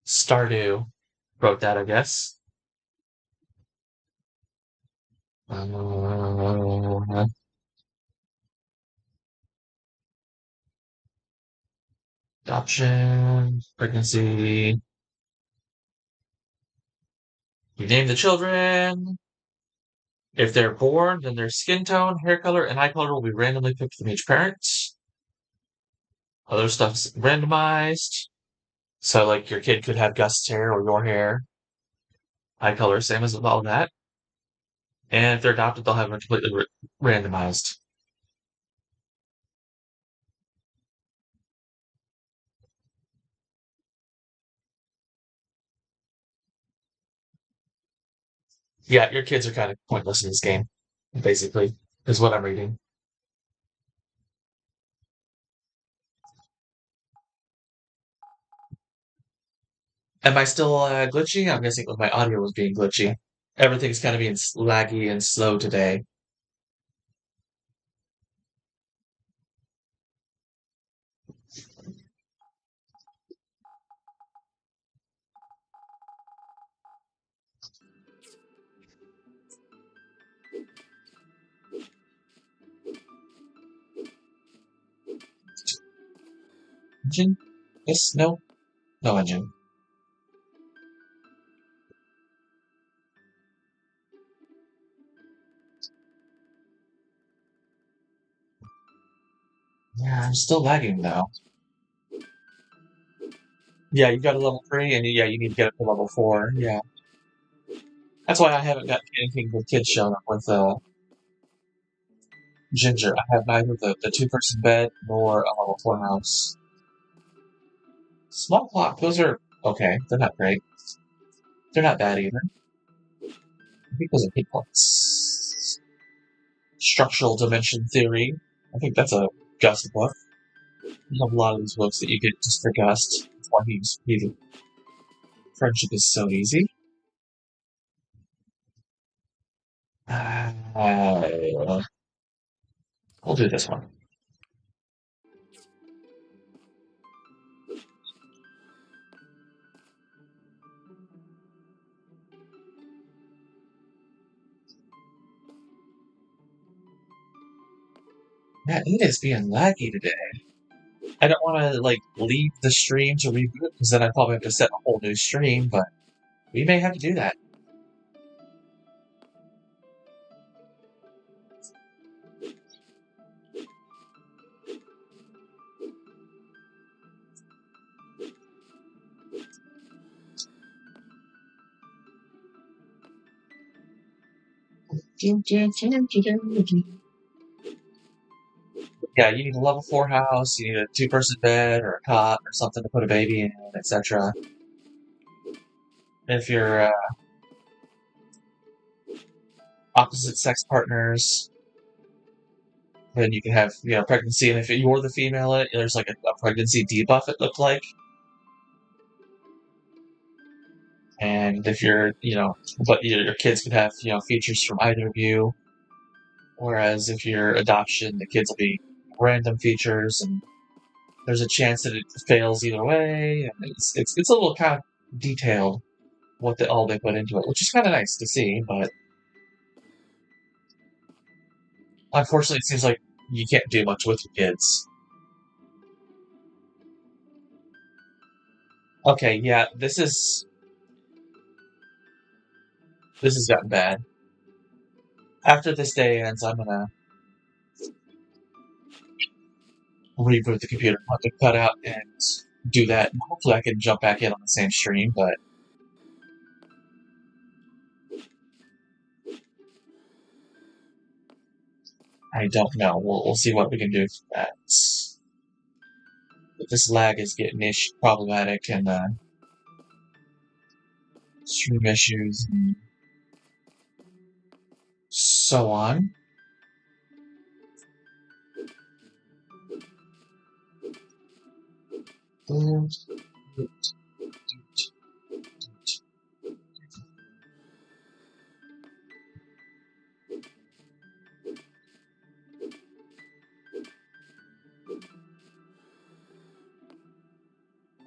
Stardew wrote that, I guess. Uh, adoption, pregnancy. You name the children. If they're born, then their skin tone, hair color, and eye color will be randomly picked from each parent. Other stuff's randomized. So, like, your kid could have Gus's hair or your hair, eye color, same as all that. And if they're adopted, they'll have it completely randomized. Yeah, your kids are kind of pointless in this game, basically, is what I'm reading. Am I still glitchy? I'm guessing my audio was being glitchy. Everything's kind of being laggy and slow today. Engine? Yes? No? No engine. Yeah, I'm still lagging though. Yeah, you got a level 3, and yeah, you need to get up to level 4. Yeah, that's why I haven't got anything with kids showing up with Ginger. I have neither the two-person bed nor a level 4 house. Small clock, those are okay. They're not great. They're not bad either. I think those are hit points. Structural dimension theory. I think that's a Gust book. You have a lot of these books that you get just for Gust. That's why he's friendship is so easy. Uh, we'll do this one. Yeah, it is being laggy today. I don't want to like leave the stream to reboot because then I probably have to set a whole new stream, but we may have to do that. Yeah, you need a level 4 house, you need a two-person bed or a cot or something to put a baby in, etc. If you're opposite sex partners, then you can have pregnancy, and if you're the female, there's like a pregnancy debuff. It looked like, and if you're but your kids could have features from either of you. Whereas if you're adoption, the kids will be random features, and there's a chance that it fails either way. And it's a little kind of detailed what all they put into it, which is kind of nice to see. But unfortunately, it seems like you can't do much with your kids. Okay, yeah, this has gotten bad. After this day ends, I'm gonna reboot the computer, have to cut out and do that. And hopefully, I can jump back in on the same stream, but I don't know. We'll see what we can do for that. But this lag is getting problematic, and stream issues and so on.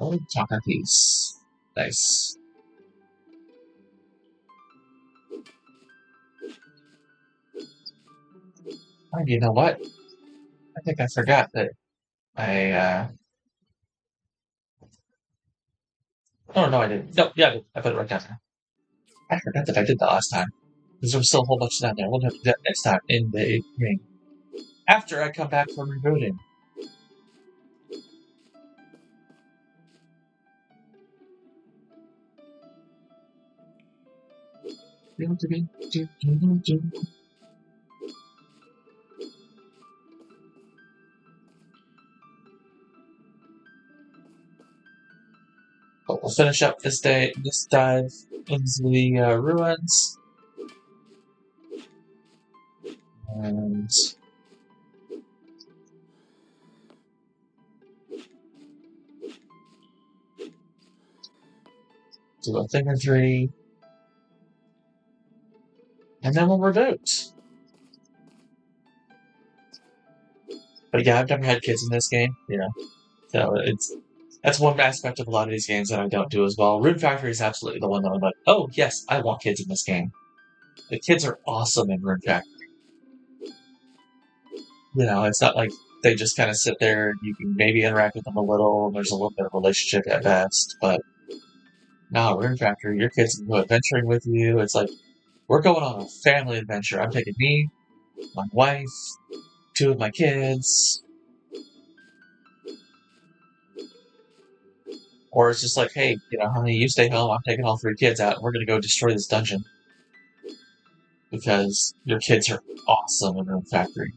Oh, chocolate piece. Nice. Oh, you know what? I think I forgot that I. Oh no, I didn't. No, yeah, I put it right down there. I forgot that I did that last time. Because there was still a whole bunch down there. We'll have to do that next time in the evening. After I come back from rebooting. But we'll finish up this dive into the ruins. And do a thing or three. And then we'll reboot. But yeah, I've never had kids in this game, so that's one aspect of a lot of these games that I don't do as well. Rune Factory is absolutely the one that I'm like, oh yes, I want kids in this game. The kids are awesome in Rune Factory. It's not like they just kind of sit there and you can maybe interact with them a little, and there's a little bit of relationship at best, but no, Rune Factory, your kids can go adventuring with you. It's like, we're going on a family adventure. I'm taking me, my wife, two of my kids. Or it's just like, hey, honey, you stay home. I'm taking all three kids out, and we're gonna go destroy this dungeon because your kids are awesome in Rune Factory.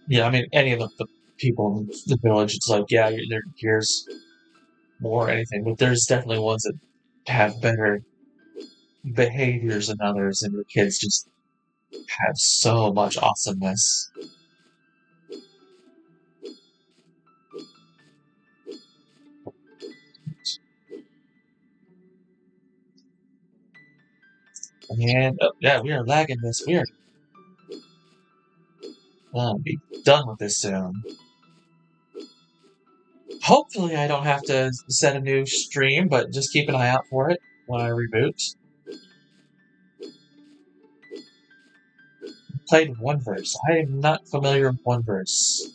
Yeah, I mean, any of the people in the village, it's like, yeah, here's more or anything, but there's definitely ones that have better behaviors than others, and your kids just have so much awesomeness. And yeah, we are lagging this. We are gonna be done with this soon. Hopefully, I don't have to set a new stream, but just keep an eye out for it when I reboot. Played one verse. I am not familiar with one verse.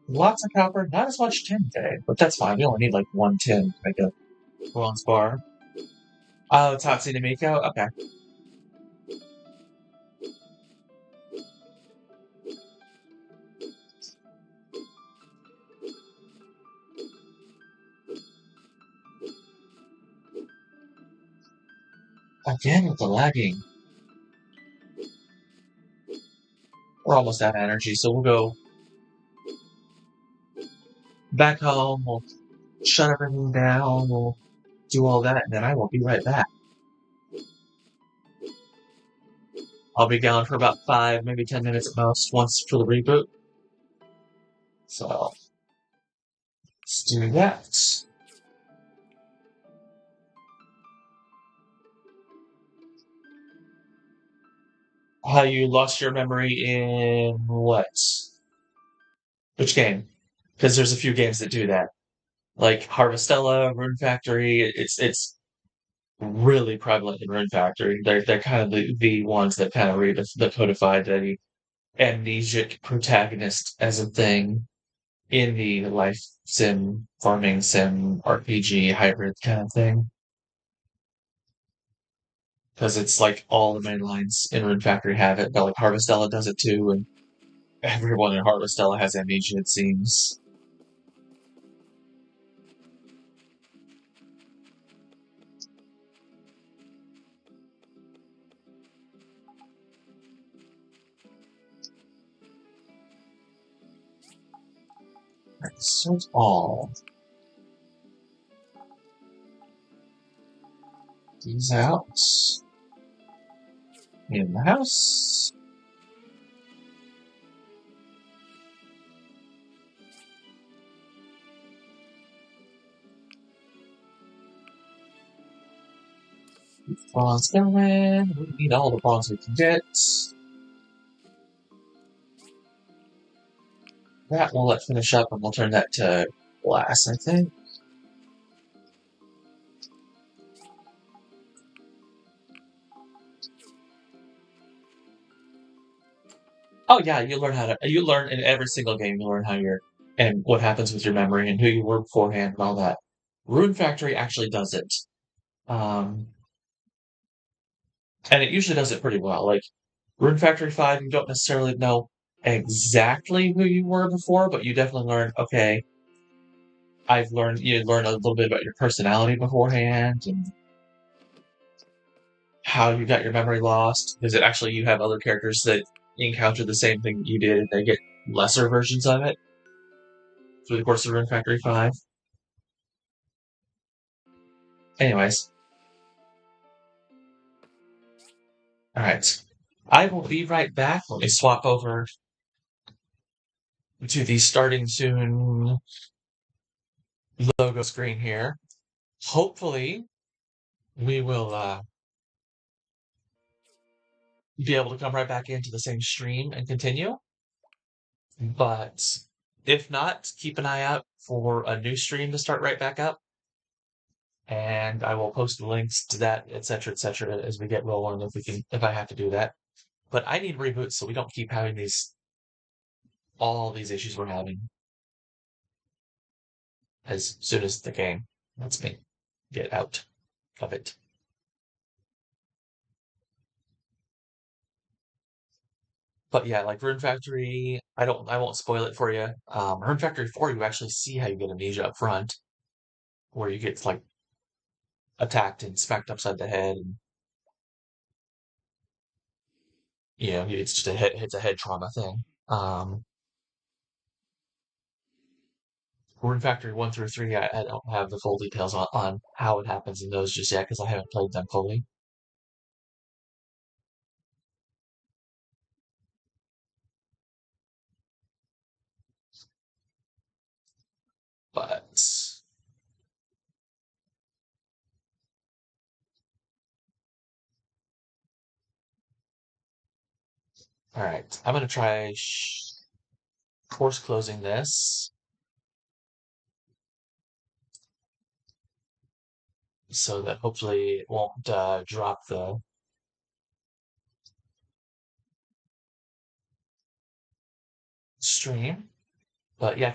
Lots of copper, not as much tin today, but that's fine. We only need like one tin to make a bronze bar. Oh, Tatsu Miko? Okay. Again with the lagging. We're almost out of energy, so we'll go back home, we'll shut everything down, we'll do all that, and then I will be right back. I'll be gone for about 5, maybe 10 minutes at most, once for the reboot. So, let's do that. How you lost your memory in what? Which game? Because there's a few games that do that. Like Harvestella, Rune Factory, it's really prevalent in Rune Factory. They're kind of the ones that kind of the codified the amnesic protagonist as a thing in the life sim, farming sim, RPG hybrid kind of thing. Because it's like all the main lines in Rune Factory have it, but like Harvestella does it too, and everyone in Harvestella has amnesia, it seems. Right, sort all these out in the house. Bronze going. We need all the bronze we can get. That we'll let finish up, and we'll turn that to glass, I think. Oh yeah, you learn in every single game, you learn how and what happens with your memory and who you were beforehand and all that. Rune Factory actually does it. Um, and it usually does it pretty well. Like, Rune Factory 5, you don't necessarily know exactly who you were before, but you definitely learn, okay, you learn a little bit about your personality beforehand and how you got your memory lost. Because you have other characters that encounter the same thing that you did, and they get lesser versions of it through the course of Rune Factory 5. Anyways, alright. I will be right back. Let me swap over to the starting soon logo screen here. Hopefully, we will be able to come right back into the same stream and continue. But if not, keep an eye out for a new stream to start right back up. And I will post links to that, etc., etc., as we get rolling if I have to do that. But I need reboots so we don't keep having all these issues we're having. as soon as the game lets me get out of it. But yeah, like Rune Factory, I won't spoil it for you. Rune Factory 4, you actually see how you get amnesia up front, where you get like attacked and smacked upside the head, and it's just it's a head trauma thing. Rune Factory 1 through 3, I don't have the full details on how it happens in those just yet because I haven't played them fully. But all right, I'm gonna try course closing this so that hopefully it won't drop the stream. But yeah,